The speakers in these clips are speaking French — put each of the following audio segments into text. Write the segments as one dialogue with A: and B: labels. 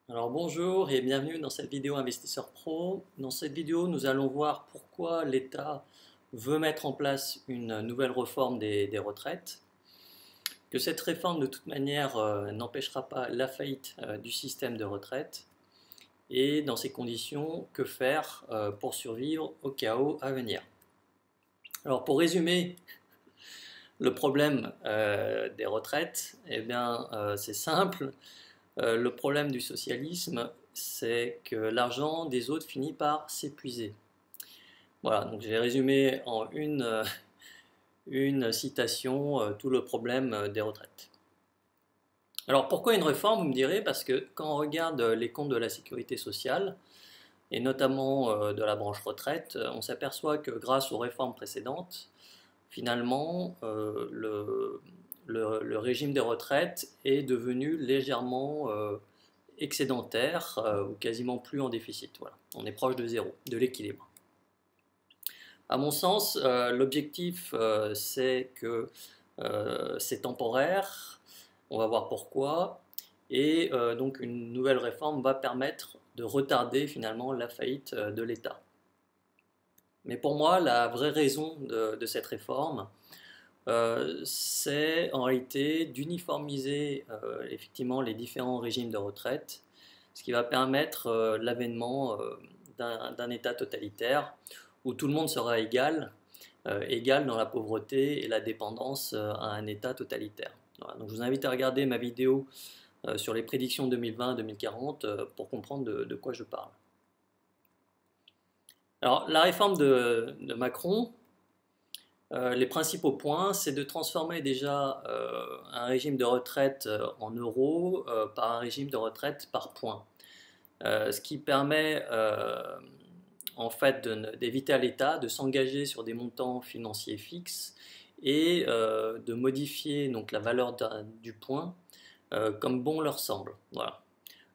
A: Alors bonjour et bienvenue dans cette vidéo Investisseur Pro. Dans cette vidéo, nous allons voir pourquoi l'État veut mettre en place une nouvelle réforme des retraites, que cette réforme de toute manière n'empêchera pas la faillite du système de retraite et dans ces conditions, que faire pour survivre au chaos à venir. Alors pour résumer le problème des retraites, eh bien c'est simple. Le problème du socialisme, c'est que l'argent des autres finit par s'épuiser. Voilà, donc j'ai résumé en une citation tout le problème des retraites. Alors pourquoi une réforme, vous me direz? Parce que quand on regarde les comptes de la sécurité sociale, et notamment de la branche retraite, on s'aperçoit que grâce aux réformes précédentes, finalement, le régime des retraites est devenu légèrement excédentaire ou quasiment plus en déficit. Voilà. On est proche de zéro, de l'équilibre. À mon sens, l'objectif, c'est que c'est temporaire, on va voir pourquoi, et donc une nouvelle réforme va permettre de retarder finalement la faillite de l'État. Mais pour moi, la vraie raison de cette réforme, c'est en réalité d'uniformiser effectivement les différents régimes de retraite, ce qui va permettre l'avènement d'un État totalitaire où tout le monde sera égal, égal dans la pauvreté et la dépendance à un État totalitaire. Voilà. Donc je vous invite à regarder ma vidéo sur les prédictions 2020-2040 pour comprendre de quoi je parle. Alors la réforme de Macron, les principaux points, c'est de transformer déjà un régime de retraite en euros par un régime de retraite par points. Ce qui permet en fait d'éviter à l'État de s'engager sur des montants financiers fixes et de modifier donc, la valeur du point comme bon leur semble. Voilà.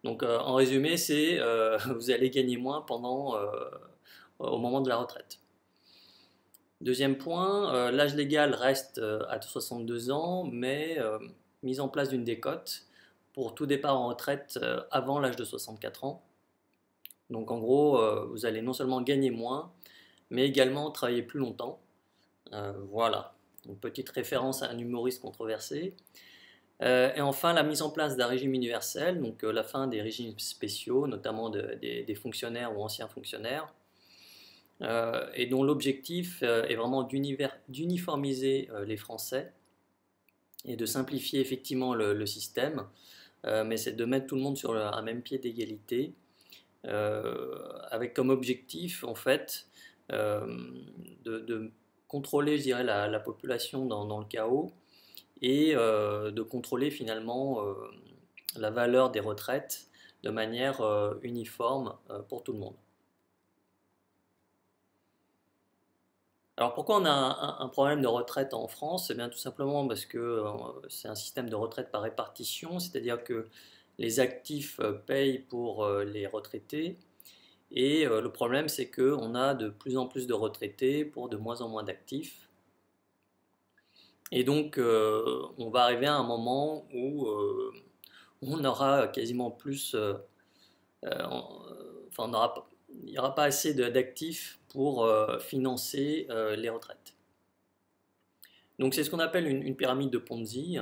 A: Donc en résumé, c'est vous allez gagner moins au moment de la retraite. Deuxième point, l'âge légal reste à 62 ans, mais mise en place d'une décote pour tout départ en retraite avant l'âge de 64 ans. Donc en gros, vous allez non seulement gagner moins, mais également travailler plus longtemps. Voilà, une petite référence à un humoriste controversé. Et enfin, la mise en place d'un régime universel, donc la fin des régimes spéciaux, notamment des fonctionnaires ou anciens fonctionnaires, et dont l'objectif est vraiment d'uniformiser les Français et de simplifier effectivement le système, mais c'est de mettre tout le monde sur un même pied d'égalité, avec comme objectif en fait de contrôler, je dirais, la population dans le chaos et de contrôler finalement la valeur des retraites de manière uniforme pour tout le monde. Alors pourquoi on a un problème de retraite en France? Eh bien tout simplement parce que c'est un système de retraite par répartition, c'est-à-dire que les actifs payent pour les retraités et le problème c'est qu'on a de plus en plus de retraités pour de moins en moins d'actifs. Et donc on va arriver à un moment où on aura quasiment plus, enfin il n'y aura pas assez d'actifs pour financer les retraites. Donc c'est ce qu'on appelle une pyramide de Ponzi.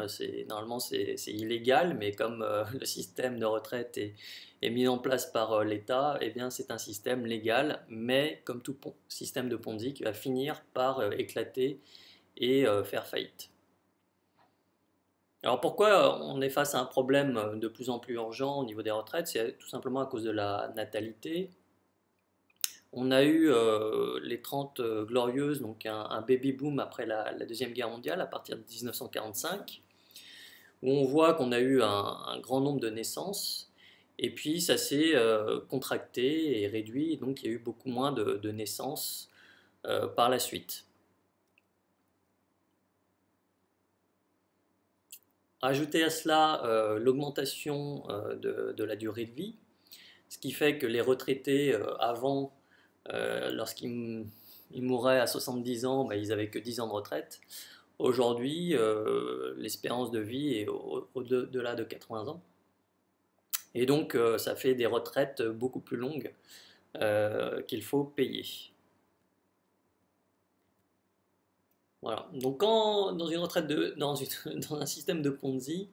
A: Normalement c'est illégal, mais comme le système de retraite est mis en place par l'État, eh bien c'est un système légal, mais comme tout système de Ponzi qui va finir par éclater et faire faillite. Alors pourquoi on est face à un problème de plus en plus urgent au niveau des retraites? C'est tout simplement à cause de la natalité. On a eu les 30 glorieuses, donc un baby boom après la Deuxième Guerre mondiale à partir de 1945, où on voit qu'on a eu un grand nombre de naissances, et puis ça s'est contracté et réduit, et donc il y a eu beaucoup moins de naissances par la suite. Ajouter à cela l'augmentation de la durée de vie, ce qui fait que les retraités avant, lorsqu'ils mouraient à 70 ans, ben, ils n'avaient que 10 ans de retraite. Aujourd'hui, l'espérance de vie est au-delà de 80 ans. Et donc ça fait des retraites beaucoup plus longues qu'il faut payer. Voilà. Donc dans une retraite dans un système de Ponzi,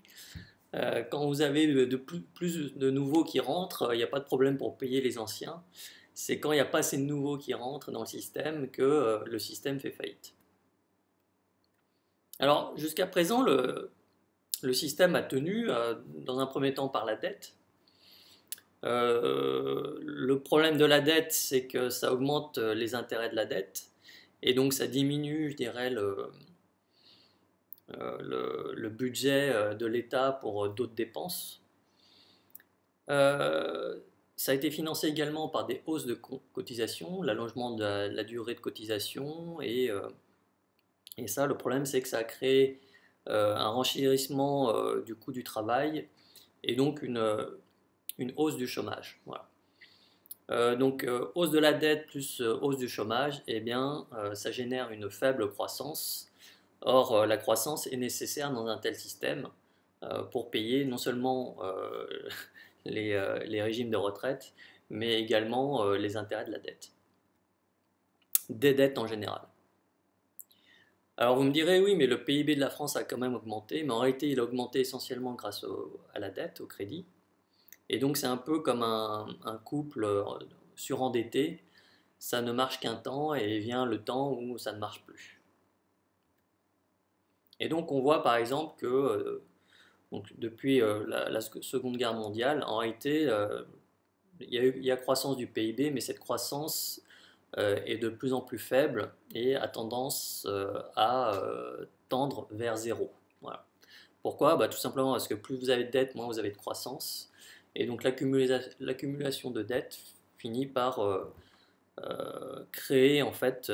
A: quand vous avez plus de nouveaux qui rentrent, il n'y a pas de problème pour payer les anciens. C'est quand il n'y a pas assez de nouveaux qui rentrent dans le système que le système fait faillite. Alors jusqu'à présent, le système a tenu dans un premier temps par la dette. Le problème de la dette, c'est que ça augmente les intérêts de la dette et donc ça diminue, je dirais, le budget de l'État pour d'autres dépenses. Ça a été financé également par des hausses de cotisation, l'allongement de la durée de cotisation et ça, le problème, c'est que ça a créé un renchérissement du coût du travail et donc une hausse du chômage. Voilà. Donc hausse de la dette plus hausse du chômage, eh bien, ça génère une faible croissance. Or, la croissance est nécessaire dans un tel système pour payer non seulement les régimes de retraite, mais également les intérêts de la dette, des dettes en général. Alors vous me direz, oui, mais le PIB de la France a quand même augmenté, mais en réalité, il a augmenté essentiellement grâce à la dette, au crédit. Et donc c'est un peu comme un couple surendetté, ça ne marche qu'un temps et vient le temps où ça ne marche plus. Et donc on voit par exemple que donc, depuis la Seconde Guerre mondiale, en réalité, il y a croissance du PIB, mais cette croissance est de plus en plus faible et a tendance à tendre vers zéro. Voilà. Pourquoi? Bah, tout simplement parce que plus vous avez de dettes, moins vous avez de croissance. Et donc l'accumulation de dettes finit par créer en fait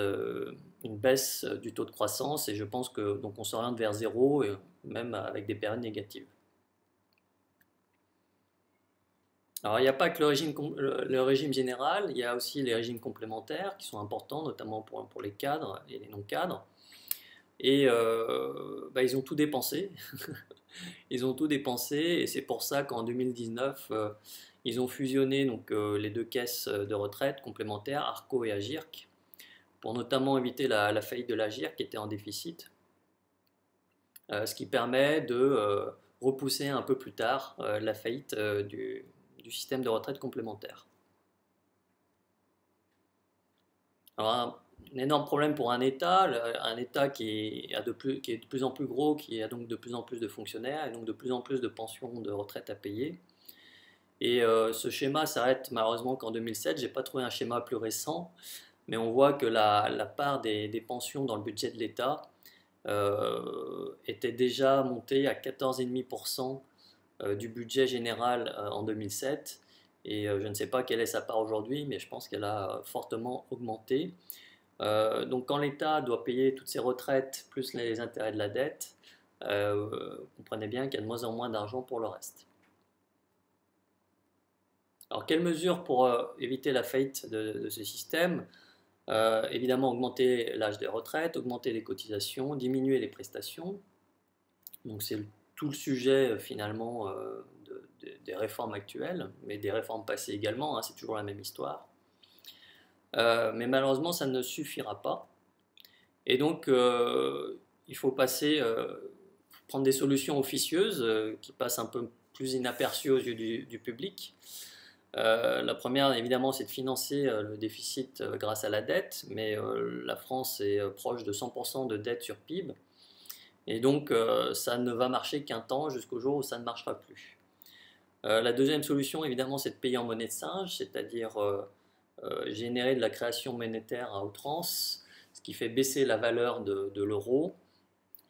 A: une baisse du taux de croissance et je pense que donc on s'oriente vers zéro et même avec des périodes négatives. Alors il n'y a pas que le régime général, il y a aussi les régimes complémentaires qui sont importants, notamment pour les cadres et les non-cadres. Et bah, ils ont tout dépensé. Ils ont tout dépensé et c'est pour ça qu'en 2019, ils ont fusionné donc, les deux caisses de retraite complémentaires, Arco et Agirc, pour notamment éviter la faillite de l'Agirc qui était en déficit, ce qui permet de repousser un peu plus tard la faillite du système de retraite complémentaire. Alors, un énorme problème pour un État qui est de plus en plus gros, qui a donc de plus en plus de fonctionnaires et donc de plus en plus de pensions de retraite à payer. Et ce schéma s'arrête malheureusement qu'en 2007. J'ai pas trouvé un schéma plus récent, mais on voit que la part des pensions dans le budget de l'État était déjà montée à 14,5% du budget général en 2007. Et je ne sais pas quelle est sa part aujourd'hui, mais je pense qu'elle a fortement augmenté. Donc quand l'État doit payer toutes ses retraites plus les intérêts de la dette, vous comprenez bien qu'il y a de moins en moins d'argent pour le reste. Alors quelles mesures pour éviter la faillite de ce système? Évidemment augmenter l'âge des retraites, augmenter les cotisations, diminuer les prestations. Donc c'est tout le sujet finalement des réformes actuelles, mais des réformes passées également, hein, c'est toujours la même histoire. Mais malheureusement, ça ne suffira pas. Et donc, il faut prendre des solutions officieuses qui passent un peu plus inaperçues aux yeux du public. La première, évidemment, c'est de financer le déficit grâce à la dette, mais la France est proche de 100% de dette sur PIB. Et donc, ça ne va marcher qu'un temps jusqu'au jour où ça ne marchera plus. La deuxième solution, évidemment, c'est de payer en monnaie de singe, c'est-à-dire générer de la création monétaire à outrance, ce qui fait baisser la valeur de l'euro,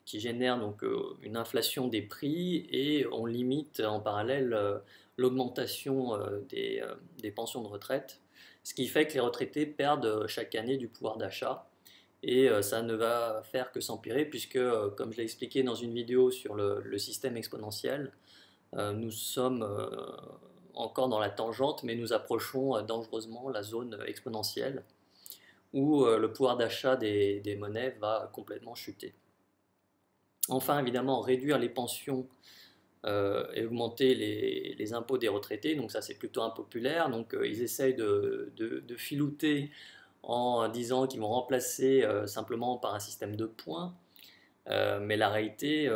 A: qui génère donc une inflation des prix et on limite en parallèle l'augmentation des pensions de retraite, ce qui fait que les retraités perdent chaque année du pouvoir d'achat et ça ne va faire que s'empirer puisque, comme je l'ai expliqué dans une vidéo sur le système exponentiel, nous sommes encore dans la tangente, mais nous approchons dangereusement la zone exponentielle où le pouvoir d'achat des monnaies va complètement chuter. Enfin, évidemment, réduire les pensions et augmenter les impôts des retraités. Donc ça, c'est plutôt impopulaire. Donc ils essayent de filouter en disant qu'ils vont remplacer simplement par un système de points. Mais la réalité,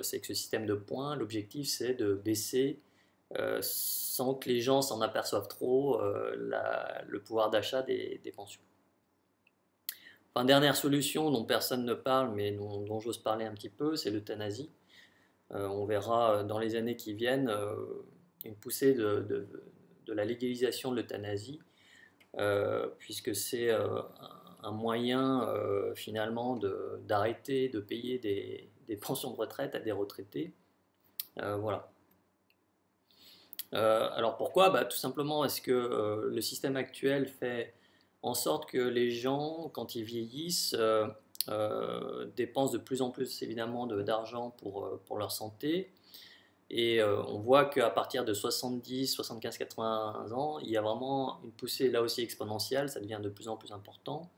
A: c'est que ce système de points, l'objectif, c'est de baisser, sans que les gens s'en aperçoivent trop, le pouvoir d'achat des pensions. Enfin, dernière solution dont personne ne parle, mais dont j'ose parler un petit peu, c'est l'euthanasie. On verra dans les années qui viennent une poussée de la légalisation de l'euthanasie, puisque c'est un moyen finalement d'arrêter de payer des pensions de retraite à des retraités. Voilà. Alors pourquoi? Bah, tout simplement, est-ce que le système actuel fait en sorte que les gens, quand ils vieillissent, dépensent de plus en plus évidemment d'argent pour leur santé. Et on voit qu'à partir de 70, 75, 80 ans, il y a vraiment une poussée là aussi exponentielle, ça devient de plus en plus important.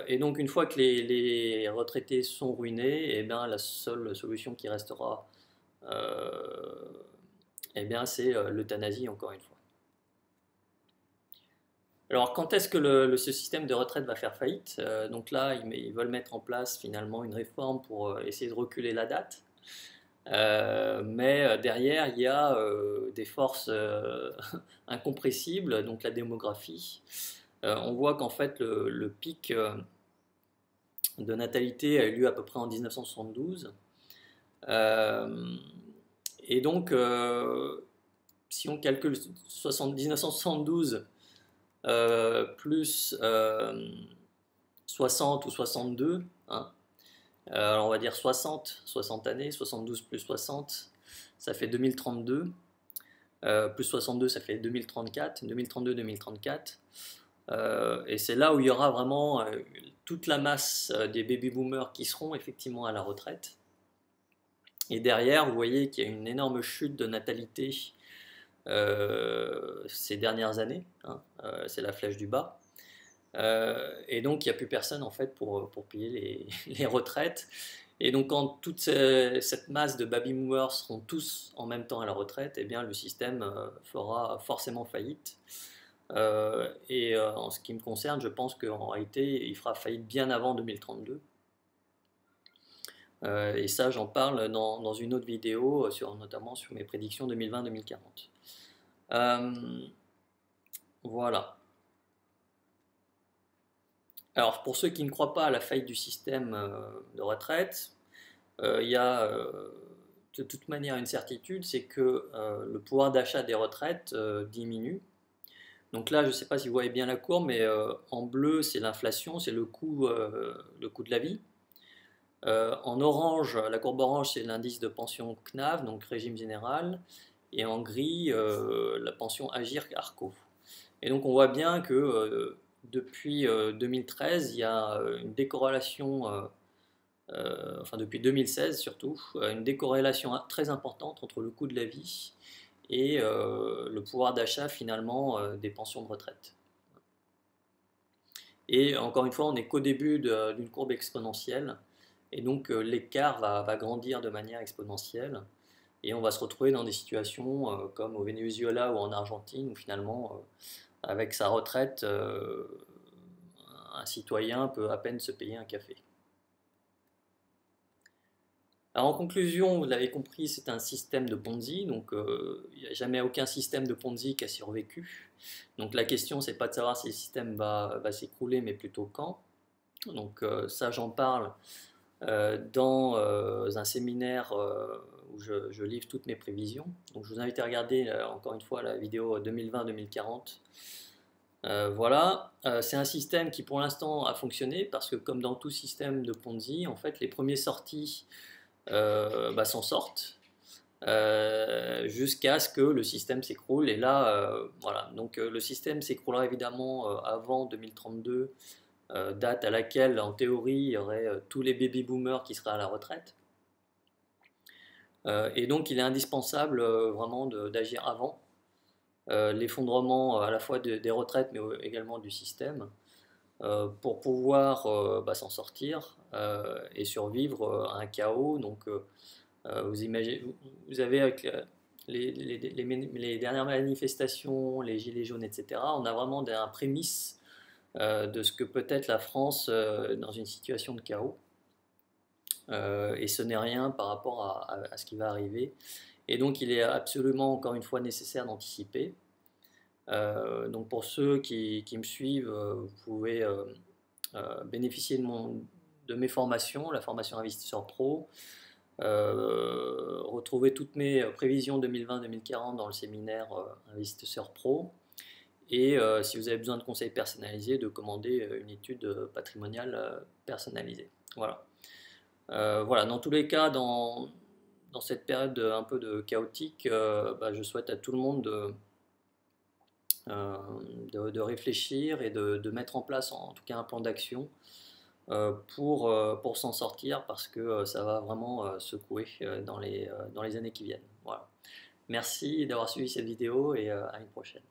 A: Et donc une fois que les retraités sont ruinés, eh bien, la seule solution qui restera, eh bien, c'est l'euthanasie encore une fois. Alors, quand est-ce que ce système de retraite va faire faillite? Donc là, ils veulent mettre en place finalement une réforme pour essayer de reculer la date. Mais derrière, il y a des forces incompressibles, donc la démographie. On voit qu'en fait, le pic de natalité a eu lieu à peu près en 1972. Et donc, si on calcule 1972 plus 60 ou 62, hein, alors on va dire 60 années, 72 plus 60, ça fait 2032, plus 62, ça fait 2034, 2032-2034. Et c'est là où il y aura vraiment toute la masse des baby-boomers qui seront effectivement à la retraite. Et derrière, vous voyez qu'il y a une énorme chute de natalité ces dernières années, hein, c'est la flèche du bas. Et donc il n'y a plus personne en fait pour payer les retraites. Et donc quand toute cette masse de baby boomers seront tous en même temps à la retraite, eh bien le système fera forcément faillite. Et en ce qui me concerne, je pense qu'en réalité, il fera faillite bien avant 2032. Et ça, j'en parle dans une autre vidéo, notamment sur mes prédictions 2020-2040. Voilà. Alors, pour ceux qui ne croient pas à la faillite du système de retraite, il y a de toute manière une certitude, c'est que le pouvoir d'achat des retraites diminue. Donc là, je ne sais pas si vous voyez bien la courbe, mais en bleu, c'est l'inflation, c'est le coût de la vie. En orange, la courbe orange, c'est l'indice de pension CNAV, donc régime général. Et en gris, la pension Agirc-Arco. Et donc on voit bien que depuis 2013, il y a une décorrélation, enfin depuis 2016 surtout, une décorrélation très importante entre le coût de la vie et le pouvoir d'achat finalement des pensions de retraite. Et encore une fois, on n'est qu'au début d'une courbe exponentielle, et donc l'écart va grandir de manière exponentielle, et on va se retrouver dans des situations comme au Venezuela ou en Argentine, où finalement, avec sa retraite, un citoyen peut à peine se payer un café. Alors en conclusion, vous l'avez compris, c'est un système de Ponzi, donc il n'y a jamais aucun système de Ponzi qui a survécu. Donc la question, c'est pas de savoir si le système va s'écrouler, mais plutôt quand. Donc ça, j'en parle dans un séminaire où je livre toutes mes prévisions. Donc je vous invite à regarder encore une fois la vidéo 2020-2040. Voilà, c'est un système qui pour l'instant a fonctionné parce que comme dans tout système de Ponzi, en fait les premiers sortis s'en sortent jusqu'à ce que le système s'écroule. Et là, voilà, donc le système s'écroulera évidemment avant 2032, date à laquelle en théorie il y aurait tous les baby boomers qui seraient à la retraite. Et donc il est indispensable vraiment d'agir avant l'effondrement à la fois des retraites mais également du système pour pouvoir s'en sortir et survivre à un chaos. Donc Vous avez avec les dernières manifestations, les gilets jaunes, etc., on a vraiment un prémisse de ce que peut être la France dans une situation de chaos. Et ce n'est rien par rapport à ce qui va arriver. Et donc il est absolument, encore une fois, nécessaire d'anticiper. Donc pour ceux qui me suivent, vous pouvez bénéficier de mes formations, la formation Investisseur Pro, retrouver toutes mes prévisions 2020-2040 dans le séminaire Investisseur Pro, et si vous avez besoin de conseils personnalisés, de commander une étude patrimoniale personnalisée. Voilà. Voilà, dans tous les cas, dans cette période un peu de chaotique, je souhaite à tout le monde de réfléchir et de mettre en place en tout cas un plan d'action pour s'en sortir, parce que ça va vraiment secouer dans les années qui viennent. Voilà. Merci d'avoir suivi cette vidéo et à une prochaine.